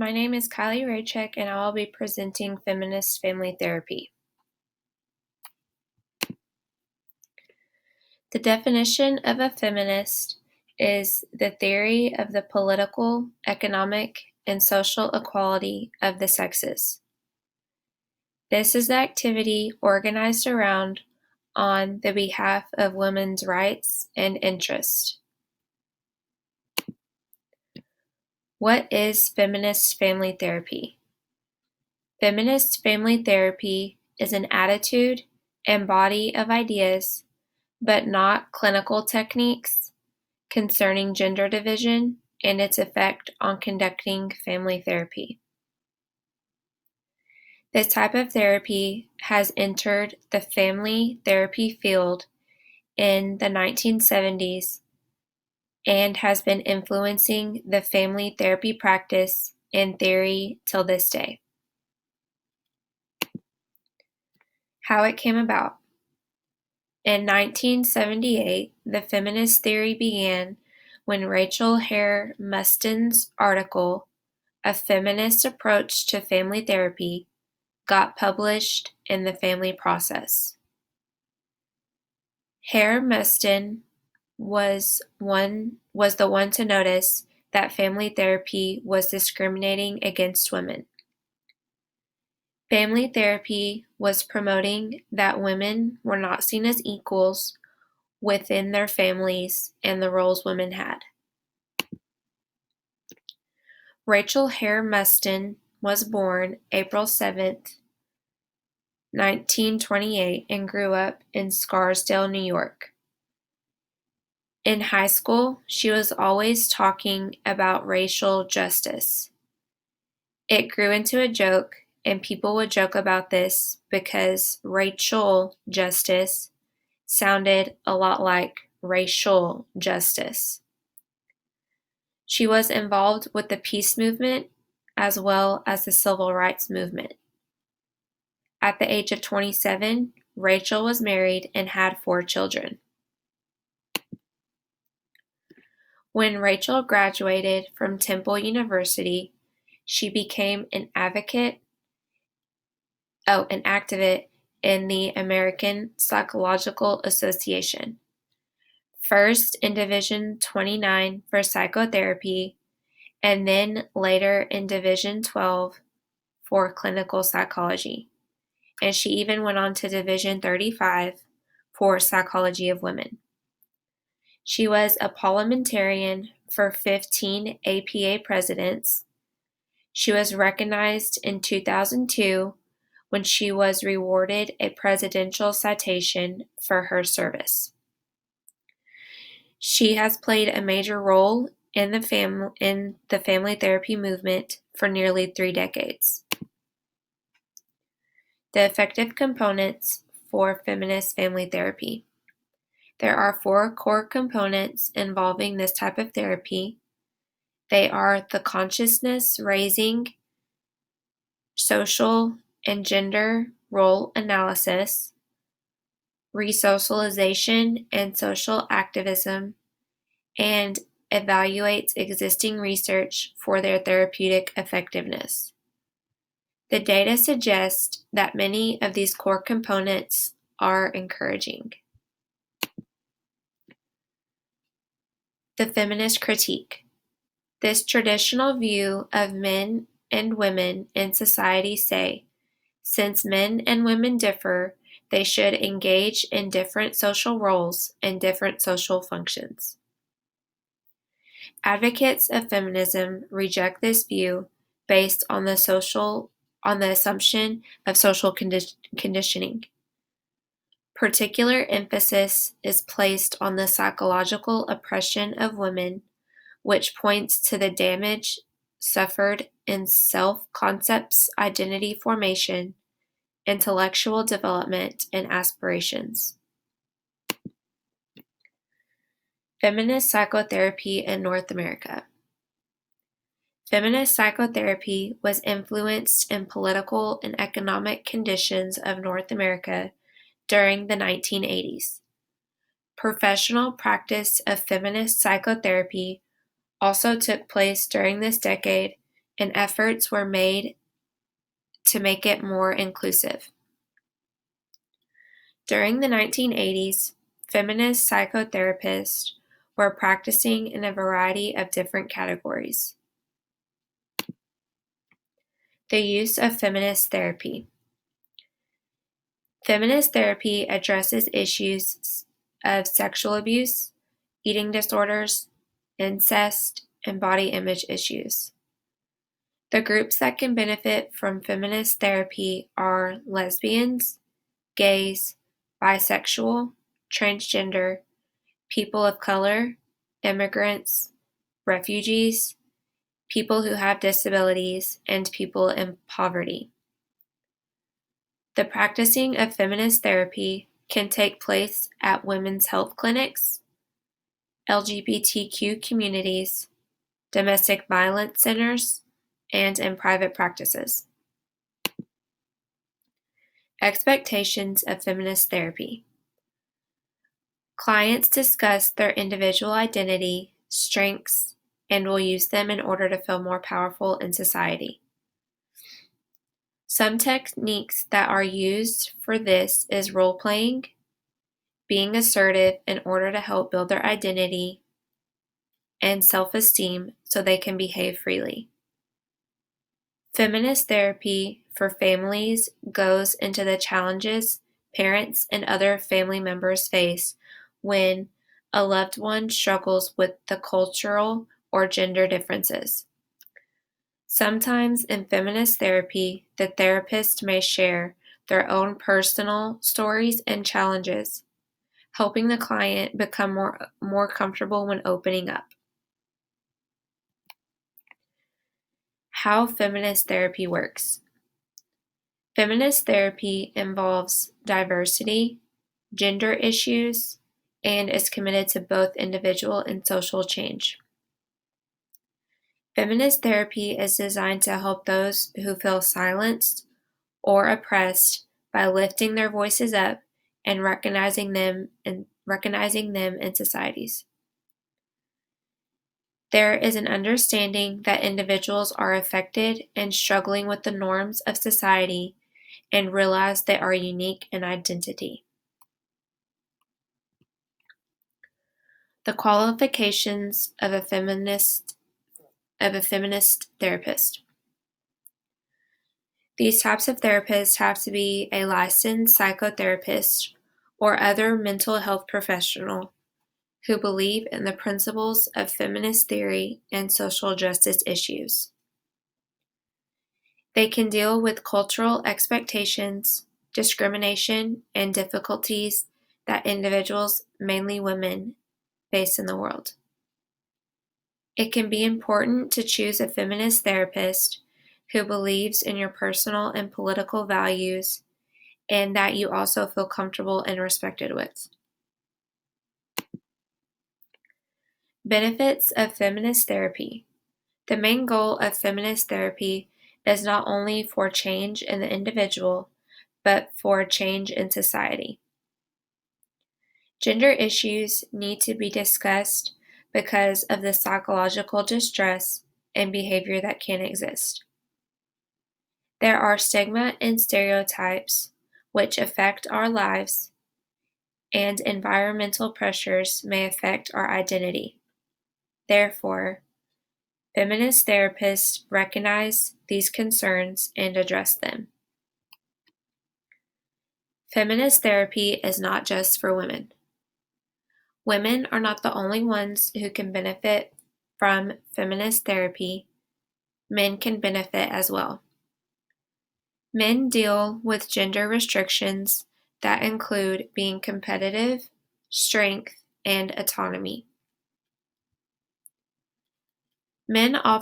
My name is Kylie Rejcek, and I will be presenting Feminist Family Therapy. The definition of a feminist is the theory of the political, economic, and social equality of the sexes. This is the activity organized around on the behalf of women's rights and interests. What is feminist family therapy? Feminist family therapy is an attitude and body of ideas, but not clinical techniques, concerning gender division and its effect on conducting family therapy. This type of therapy has entered the family therapy field in the 1970s and has been influencing the family therapy practice and theory till this day. How it came about. In 1978, the feminist theory began when Rachel Hare Mustin's article, A Feminist Approach to Family Therapy, got published in the Family Process. Hare Mustin was the one to notice that family therapy was discriminating against women. Family therapy was promoting that women were not seen as equals within their families and the roles women had. Rachel Hare Mustin was born April 7th, 1928, and grew up in Scarsdale, New York. In high school, she was always talking about racial justice. It grew into a joke, and people would joke about this because Rachel Justice sounded a lot like racial justice. She was involved with the peace movement as well as the civil rights movement. At the age of 27, Rachel was married and had 4 children. When Rachel graduated from Temple University, she became an activist in the American Psychological Association, first in Division 29 for psychotherapy, and then later in Division 12 for clinical psychology. And she even went on to Division 35 for psychology of women. She was a parliamentarian for 15 APA presidents. She was recognized in 2002 when she was rewarded a presidential citation for her service. She has played a major role in the family therapy movement for nearly 3 decades. The effective components for feminist family therapy. There are 4 core components involving this type of therapy. They are the consciousness raising, social and gender role analysis, resocialization and social activism, and evaluates existing research for their therapeutic effectiveness. The data suggest that many of these core components are encouraging. The feminist critique. This traditional view of men and women in society say, since men and women differ, they should engage in different social roles and different social functions. Advocates of feminism reject this view based on the assumption of social conditioning. Particular emphasis is placed on the psychological oppression of women, which points to the damage suffered in self-concepts, identity formation, intellectual development, and aspirations. Feminist psychotherapy in North America. Feminist psychotherapy was influenced in political and economic conditions of North America during the 1980s. Professional practice of feminist psychotherapy also took place during this decade and efforts were made to make it more inclusive. During the 1980s, feminist psychotherapists were practicing in a variety of different categories. The use of feminist therapy. Feminist therapy addresses issues of sexual abuse, eating disorders, incest, and body image issues. The groups that can benefit from feminist therapy are lesbians, gays, bisexual, transgender, people of color, immigrants, refugees, people who have disabilities, and people in poverty. The practicing of feminist therapy can take place at women's health clinics, LGBTQ communities, domestic violence centers, and in private practices. Expectations of feminist therapy. Clients discuss their individual identity, strengths, and will use them in order to feel more powerful in society. Some techniques that are used for this is role-playing, being assertive in order to help build their identity and self-esteem so they can behave freely. Feminist therapy for families goes into the challenges parents and other family members face when a loved one struggles with the cultural or gender differences. Sometimes in feminist therapy, the therapist may share their own personal stories and challenges, helping the client become more comfortable when opening up. How feminist therapy works. Feminist therapy involves diversity, gender issues, and is committed to both individual and social change. Feminist therapy is designed to help those who feel silenced or oppressed by lifting their voices up and recognizing them in societies. There is an understanding that individuals are affected and struggling with the norms of society and realize they are unique in identity. The qualifications of a feminist therapist. These types of therapists have to be a licensed psychotherapist or other mental health professional who believe in the principles of feminist theory and social justice issues. They can deal with cultural expectations, discrimination, and difficulties that individuals, mainly women, face in the world. It can be important to choose a feminist therapist who believes in your personal and political values and that you also feel comfortable and respected with. Benefits of feminist therapy. The main goal of feminist therapy is not only for change in the individual, but for change in society. Gender issues need to be discussed because of the psychological distress and behavior that can exist. There are stigma and stereotypes which affect our lives, and environmental pressures may affect our identity. Therefore, feminist therapists recognize these concerns and address them. Feminist therapy is not just for women. Women are not the only ones who can benefit from feminist therapy. Men can benefit as well. Men deal with gender restrictions that include being competitive, strength, and autonomy. Men are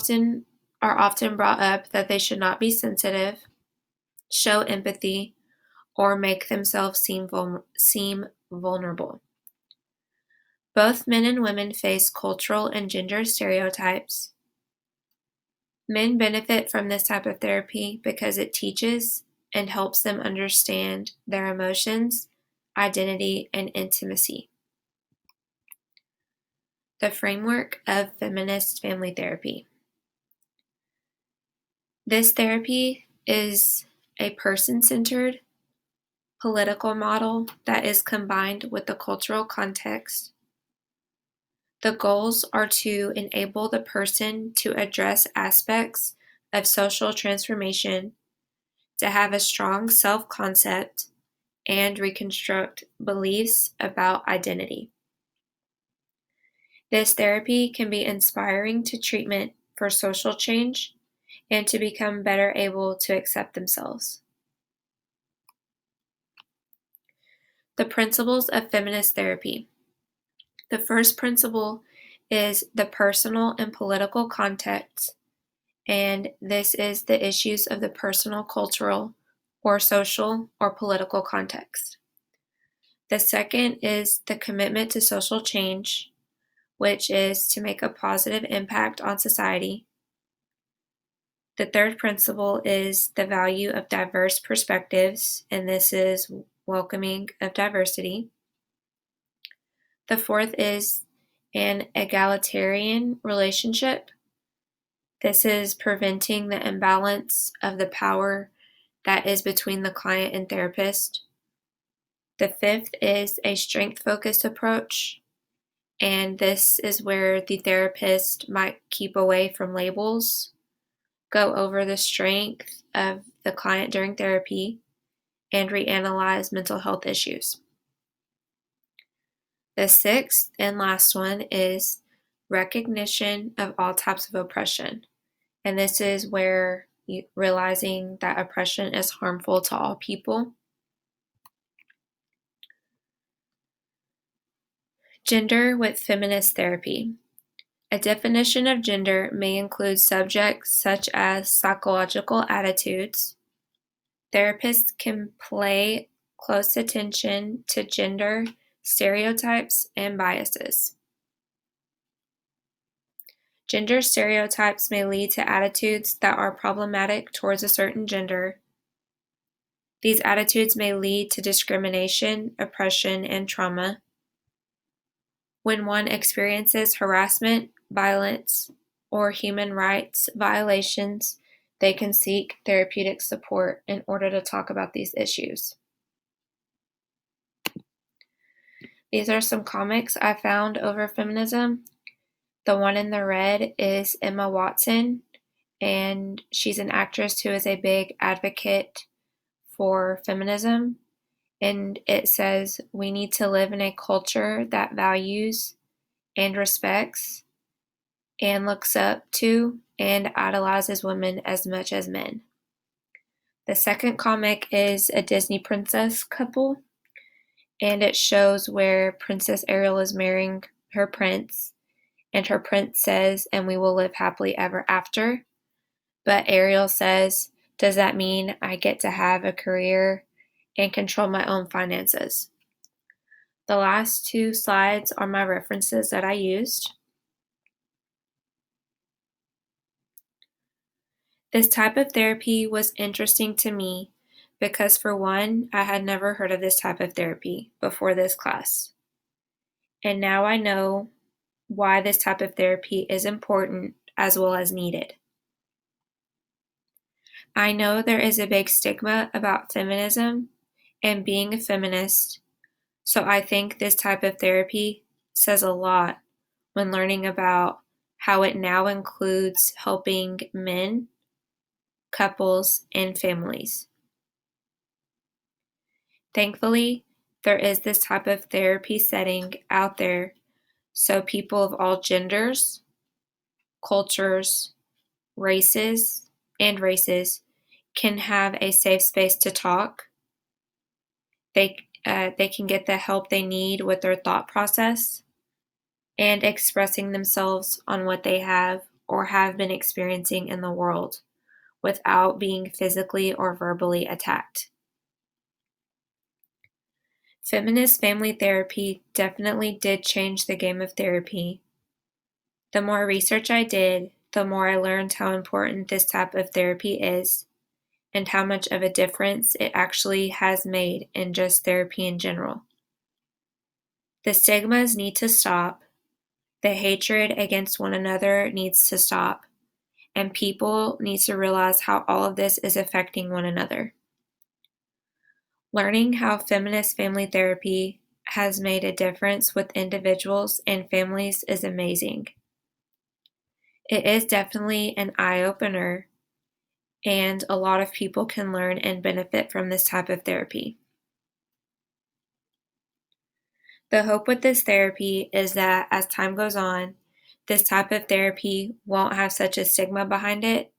often brought up that they should not be sensitive, show empathy, or make themselves seem vulnerable. Both men and women face cultural and gender stereotypes. Men benefit from this type of therapy because it teaches and helps them understand their emotions, identity, and intimacy. The framework of feminist family therapy. This therapy is a person-centered political model that is combined with the cultural context. The goals are to enable the person to address aspects of social transformation, to have a strong self-concept, and reconstruct beliefs about identity. This therapy can be inspiring to treatment for social change and to become better able to accept themselves. The principles of feminist therapy. The first principle is the personal and political context, and this is the issues of the personal, cultural, or social or political context. The second is the commitment to social change, which is to make a positive impact on society. The third principle is the value of diverse perspectives, and this is welcoming of diversity. The fourth is an egalitarian relationship. This is preventing the imbalance of the power that is between the client and therapist. The fifth is a strength-focused approach, and this is where the therapist might keep away from labels, go over the strength of the client during therapy, and reanalyze mental health issues. The sixth and last one is recognition of all types of oppression. And this is where realizing that oppression is harmful to all people. Gender with feminist therapy. A definition of gender may include subjects such as psychological attitudes. Therapists can pay close attention to gender stereotypes and biases. Gender stereotypes may lead to attitudes that are problematic towards a certain gender. These attitudes may lead to discrimination, oppression, and trauma. When one experiences harassment, violence, or human rights violations, they can seek therapeutic support in order to talk about these issues. These are some comics I found over feminism. The one in the red is Emma Watson, and she's an actress who is a big advocate for feminism. And it says, we need to live in a culture that values and respects and looks up to and idolizes women as much as men. The second comic is a Disney princess couple, and it shows where Princess Ariel is marrying her prince, and her prince says, and we will live happily ever after. But Ariel says, does that mean I get to have a career and control my own finances? The last two slides are my references that I used. This type of therapy was interesting to me because, for one, I had never heard of this type of therapy before this class. And now I know why this type of therapy is important as well as needed. I know there is a big stigma about feminism and being a feminist, so I think this type of therapy says a lot when learning about how it now includes helping men, couples, and families. Thankfully, there is this type of therapy setting out there so people of all genders, cultures, races can have a safe space to talk. They can get the help they need with their thought process and expressing themselves on what they have or have been experiencing in the world without being physically or verbally attacked. Feminist family therapy definitely did change the game of therapy. The more research I did, the more I learned how important this type of therapy is and how much of a difference it actually has made in just therapy in general. The stigmas need to stop. The hatred against one another needs to stop. and people need to realize how all of this is affecting one another. Learning how feminist family therapy has made a difference with individuals and families is amazing. It is definitely an eye-opener, and a lot of people can learn and benefit from this type of therapy. The hope with this therapy is that as time goes on, this type of therapy won't have such a stigma behind it,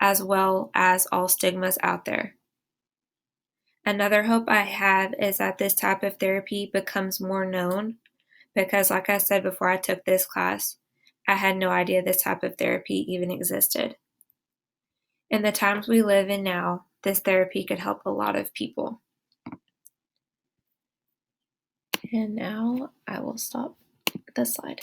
as well as all stigmas out there. Another hope I have is that this type of therapy becomes more known because, like I said before I took this class, I had no idea this type of therapy even existed. In the times we live in now, this therapy could help a lot of people. And now I will stop the slide.